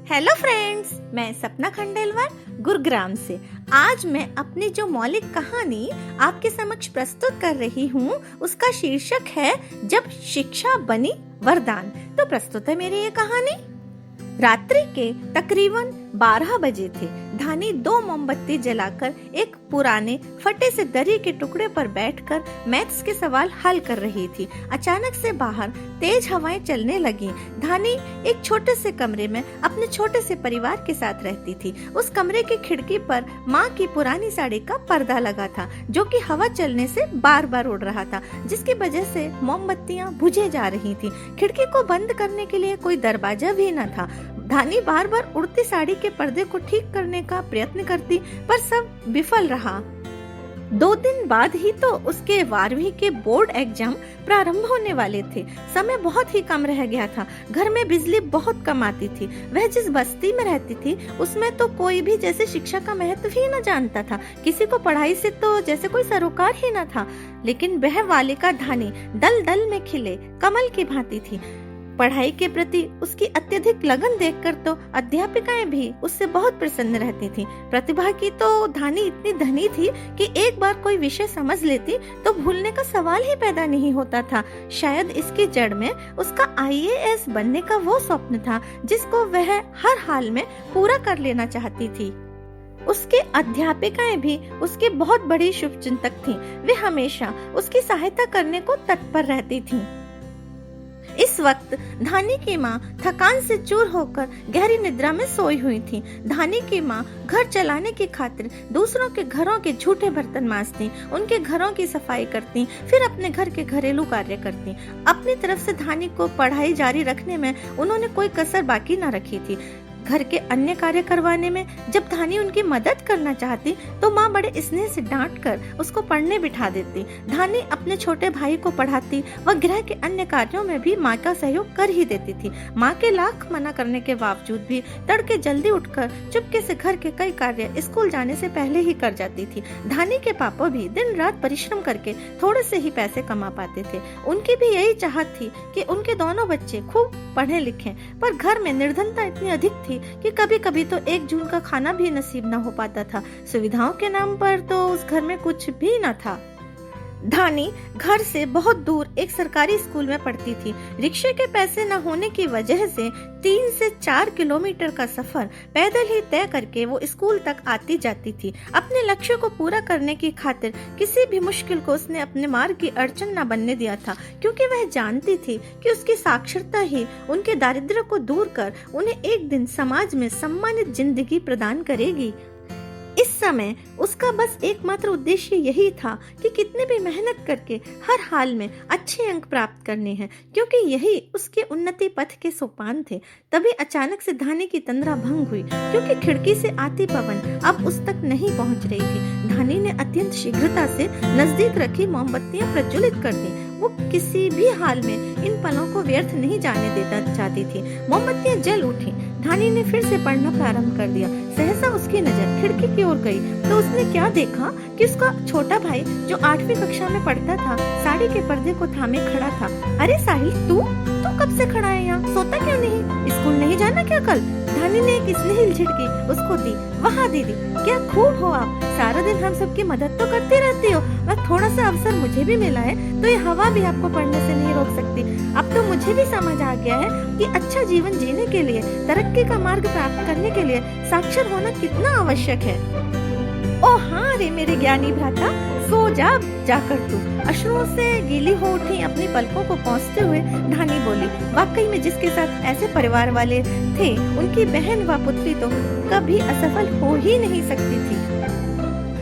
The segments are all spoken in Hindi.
हेलो फ्रेंड्स, मैं सपना खंडेलवाल गुरुग्राम से। आज मैं अपनी जो मौलिक कहानी आपके समक्ष प्रस्तुत कर रही हूँ उसका शीर्षक है जब शिक्षा बनी वरदान। तो प्रस्तुत है मेरी ये कहानी। रात्रि के तकरीबन 12 बजे थे। धानी 2 मोमबत्ती जलाकर एक पुराने फटे से दरी के टुकड़े पर बैठकर मैथ्स के सवाल हल कर रही थी। अचानक से बाहर तेज हवाएं चलने लगी। धानी एक छोटे से कमरे में अपने छोटे से परिवार के साथ रहती थी। उस कमरे की खिड़की पर माँ की पुरानी साड़ी का पर्दा लगा था, जो कि हवा चलने से बार बार उड़ रहा था, जिसकी वजह से मोमबत्तियां बुझे जा रही थी। खिड़की को बंद करने के लिए कोई दरवाजा भी न था। धानी बार बार उड़ती साड़ी के पर्दे को ठीक करने का प्रयत्न करती, पर सब विफल रहा। 2 दिन बाद ही तो उसके 12वीं के बोर्ड एग्जाम प्रारंभ होने वाले थे। समय बहुत ही कम रह गया था। घर में बिजली बहुत कम आती थी। वह जिस बस्ती में रहती थी उसमें तो कोई भी जैसे शिक्षा का महत्व ही न जानता था। किसी को पढ़ाई से तो जैसे कोई सरोकार ही न था। लेकिन वह बालिका धानी दल दल में खिले कमल की भांति थी। पढ़ाई के प्रति उसकी अत्यधिक लगन देखकर तो अध्यापिकाएं भी उससे बहुत प्रसन्न रहती थीं। प्रतिभा की तो धानी इतनी धनी थी कि एक बार कोई विषय समझ लेती तो भूलने का सवाल ही पैदा नहीं होता था। शायद इसकी जड़ में उसका IAS बनने का वो स्वप्न था जिसको वह हर हाल में पूरा कर लेना चाहती थी। उसके अध्यापिकाएं भी उसकी बहुत बड़ी शुभचिंतक थीं। वे हमेशा उसकी सहायता करने को तत्पर रहती थीं। इस वक्त धानी की माँ थकान से चूर होकर गहरी निद्रा में सोई हुई थी। धानी की माँ घर चलाने की खातिर दूसरों के घरों के झूठे बर्तन मांजती, उनके घरों की सफाई करती, फिर अपने घर के घरेलू कार्य करती। अपनी तरफ से धानी को पढ़ाई जारी रखने में उन्होंने कोई कसर बाकी न रखी थी। घर के अन्य कार्य करवाने में जब धानी उनकी मदद करना चाहती तो माँ बड़े स्नेह से डांट कर उसको पढ़ने बिठा देती। धानी अपने छोटे भाई को पढ़ाती व गृह के अन्य कार्यों में भी माँ का सहयोग कर ही देती थी। माँ के लाख मना करने के बावजूद भी तड़के जल्दी उठकर चुपके से घर के कई कार्य स्कूल जाने से पहले ही कर जाती थी। धानी के पापा भी दिन रात परिश्रम करके थोड़े से ही पैसे कमा पाते थे। उनकी भी यही चाहत थी कि उनके दोनों बच्चे खूब पढ़े लिखें, पर घर में निर्धनता इतनी अधिक थी कि कभी कभी तो 1 जून का खाना भी नसीब न हो पाता था। सुविधाओं के नाम पर तो उस घर में कुछ भी न था। धानी घर से बहुत दूर एक सरकारी स्कूल में पढ़ती थी। रिक्शे के पैसे न होने की वजह से 3 से 4 किलोमीटर का सफर पैदल ही तय करके वो स्कूल तक आती जाती थी। अपने लक्ष्य को पूरा करने की खातिर किसी भी मुश्किल को उसने अपने मार्ग की अड़चन न बनने दिया था, क्योंकि वह जानती थी कि उसकी साक्षरता ही उनके दारिद्र्य को दूर कर उन्हें एक दिन समाज में सम्मानित जिंदगी प्रदान करेगी। इस समय उसका बस एकमात्र उद्देश्य यही था कि कितने भी मेहनत करके हर हाल में अच्छे अंक प्राप्त करने हैं, क्योंकि यही उसके उन्नति पथ के सोपान थे। तभी अचानक से धानी की तंद्रा भंग हुई, क्योंकि खिड़की से आती पवन अब उस तक नहीं पहुंच रही थी। धानी ने अत्यंत शीघ्रता से नजदीक रखी मोमबत्तियां प्रज्वलित कर दी। वो किसी भी हाल में इन पलों को व्यर्थ नहीं जाने देना चाहती थी। मोमबत्तियां जल उठी। धानी ने फिर से पढ़ना प्रारंभ कर दिया। सहसा उसकी नजर खिड़की की ओर गई तो उसने क्या देखा कि उसका छोटा भाई जो 8वीं कक्षा में पढ़ता था साड़ी के पर्दे को थामे खड़ा था। अरे साहिल, तू कब से खड़ा है यहाँ? सोता क्यों नहीं? स्कूल नहीं जाना क्या कल? धानी ने एक स्नेहिल झिड़की उसको दी। वहाँ दीदी, क्या खूब हो आप, सारा दिन हम सबकी मदद तो करती रहती हो। बस थोड़ा सा अवसर मुझे भी मिला है तो ये हवा भी आपको पढ़ने से नहीं रोक सकती। अब तो मुझे भी समझ आ गया है कि अच्छा जीवन जीने के लिए, तरक्की का मार्ग प्राप्त करने के लिए साक्षर होना कितना आवश्यक है। ओ हाँ रे मेरे ज्ञानी भ्राता, सो जाकर तू। अश्रुओं से गीली हो उठी अपनी पलकों को पोंछते हुए धानी बोली। वाकई में जिसके साथ ऐसे परिवार वाले थे उनकी बहन व पुत्री तो कभी असफल हो ही नहीं सकती थी।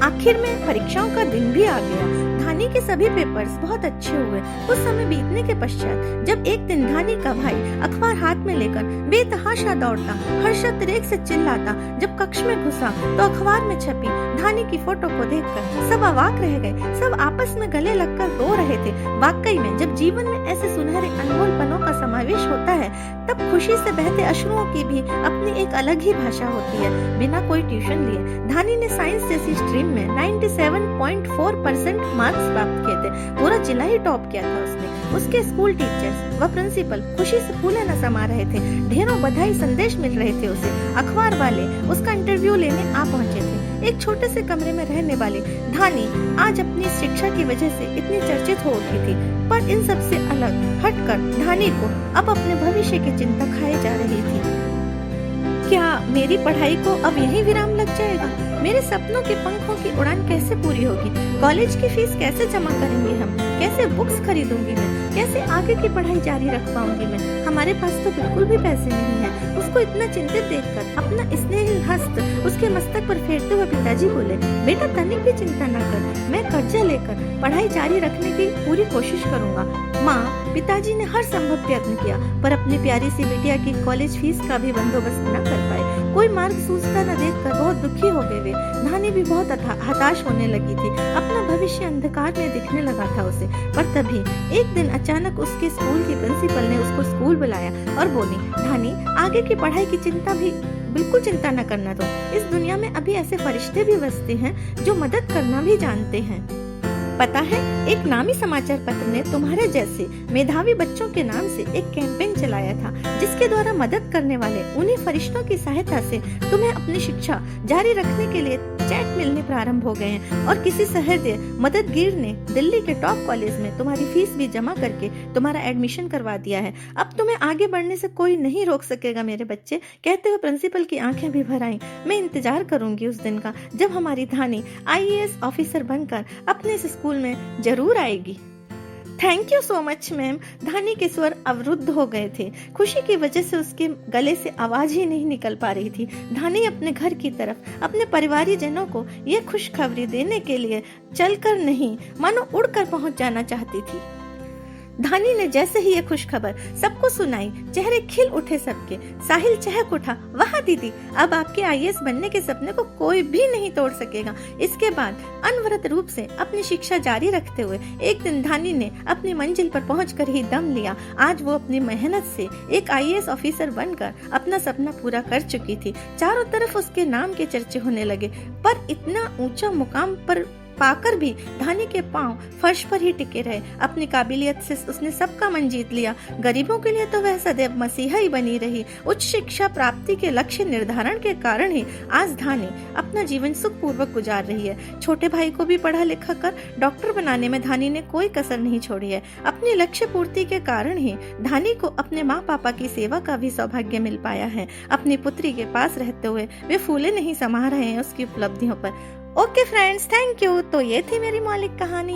आखिर में परीक्षाओं का दिन भी आ गया। धानी के सभी पेपर्स बहुत अच्छे हुए। कुछ समय बीतने के पश्चात जब एक दिन धानी का भाई अखबार हाथ में लेकर बेतहाशा दौड़ता, हर्षातिरेक से चिल्लाता जब कक्ष में घुसा तो अखबार में छपी धानी की फोटो को देखकर सब अवाक रह गए। सब आपस में गले लगकर रो रहे थे। वाकई में जब जीवन में ऐसे सुनहरे अनमोल पलों का समावेश होता है तब खुशी से बहते अश्रुओं की भी अपनी एक अलग ही भाषा होती है। बिना कोई ट्यूशन लिए धानी ने साइंस जैसी स्ट्रीम में 97.4% मार्क्स प्राप्त किए थे, पूरा जिला ही टॉप किया था उसने। उसके स्कूल टीचर्स व प्रिंसिपल खुशी से फूले न समा रहे थे, ढेरों बधाई संदेश मिल रहे थे उसे। अखबार वाले उसका इंटरव्यू लेने आ पहुंचे थे। एक छोटे से कमरे में रहने वाली धानी आज अपनी शिक्षा की वजह से इतनी चर्चित हो उठी थी, पर इन सब से अलग हटकर धानी को अब अपने भविष्य की चिंता खाई जा रही थी। क्या मेरी पढ़ाई को अब यहीं विराम लग जाएगा? मेरे सपनों के पंखों की उड़ान कैसे पूरी होगी? कॉलेज की फीस कैसे जमा करेंगे हम? कैसे बुक्स खरीदूंगी मैं? कैसे आगे की पढ़ाई जारी रख पाऊंगी मैं? हमारे पास तो बिल्कुल भी पैसे नहीं है। उसको इतना चिंतित देखकर अपना स्नेहिल हस्त उसके मस्तक पर फेरते हुए पिताजी बोले, बेटा तनिक भी चिंता न कर, मैं कर्जा लेकर पढ़ाई जारी रखने की पूरी कोशिश करूंगा। माँ, पिताजी ने हर संभव प्रयत्न किया, पर अपनी प्यारी सी बिटिया की कॉलेज फीस का भी बंदोबस्त न कर पाए। कोई मार्ग सूझता न देखकर बहुत दुखी हो गए वे। धानी भी बहुत हताश होने लगी थी। अपना भविष्य अंधकार में दिखने लगा था उसे। पर तभी एक दिन अचानक उसके स्कूल की प्रिंसिपल ने उसको स्कूल बुलाया और बोली, धानी, आगे की पढ़ाई की चिंता भी बिल्कुल चिंता न करना तुम। इस दुनिया में अभी ऐसे फरिश्ते भी बसते हैं जो मदद करना भी जानते हैं। पता है, एक नामी समाचार पत्र ने तुम्हारे जैसे मेधावी बच्चों के नाम से एक कैंपेन चलाया था, जिसके द्वारा मदद करने वाले उन्हीं फरिश्तों की सहायता से तुम्हें अपनी शिक्षा जारी रखने के लिए चेक मिलने प्रारंभ हो गए हैं। और किसी सहृदय मददगीर ने दिल्ली के टॉप कॉलेज में तुम्हारी फीस भी जमा करके तुम्हारा एडमिशन करवा दिया है। अब तुम्हें आगे बढ़ने से कोई नहीं रोक सकेगा मेरे बच्चे। कहते हुए प्रिंसिपल की आंखें भी भर आईं। मैं इंतजार करूंगी उस दिन का जब हमारी धानी IAS ऑफिसर बनकर अपने इस स्कूल में जरूर आएगी। Thank you so much ma'am. धानी के स्वर अवरुद्ध हो गए थे। खुशी की वजह से उसके गले से आवाज ही नहीं निकल पा रही थी। धानी अपने घर की तरफ अपने परिवारीजनों को ये खुशखबरी देने के लिए चलकर नहीं, मानो उड़कर पहुंच जाना चाहती थी। धानी ने जैसे ही ये खुशखबर सबको सुनाई, चेहरे खिल उठे सबके। साहिल चहक उठा, वाह दीदी, अब आपके IAS बनने के सपने को कोई भी नहीं तोड़ सकेगा। इसके बाद अनवरत रूप से अपनी शिक्षा जारी रखते हुए एक दिन धानी ने अपनी मंजिल पर पहुंचकर ही दम लिया। आज वो अपनी मेहनत से एक IAS ऑफिसर बनकर अपना सपना पूरा कर चुकी थी। चारों तरफ उसके नाम के चर्चे होने लगे, पर इतना ऊंचा मुकाम पर पाकर भी धानी के पांव फर्श पर ही टिके रहे। अपनी काबिलियत से उसने सबका मन जीत लिया। गरीबों के लिए तो वह सदैव मसीहा ही बनी रही। उच्च शिक्षा प्राप्ति के लक्ष्य निर्धारण के कारण ही आज धानी अपना जीवन सुखपूर्वक गुजार रही है। छोटे भाई को भी पढ़ा लिखा कर डॉक्टर बनाने में धानी ने कोई कसर नहीं छोड़ी है। अपनी लक्ष्य पूर्ति के कारण ही धानी को अपने माँ पापा की सेवा का भी सौभाग्य मिल पाया है। अपनी पुत्री के पास रहते हुए वे फूले नहीं समा रहे हैं उसकी उपलब्धियों पर। Okay friends, thank you. तो ये थी मेरी मौलिक कहानी।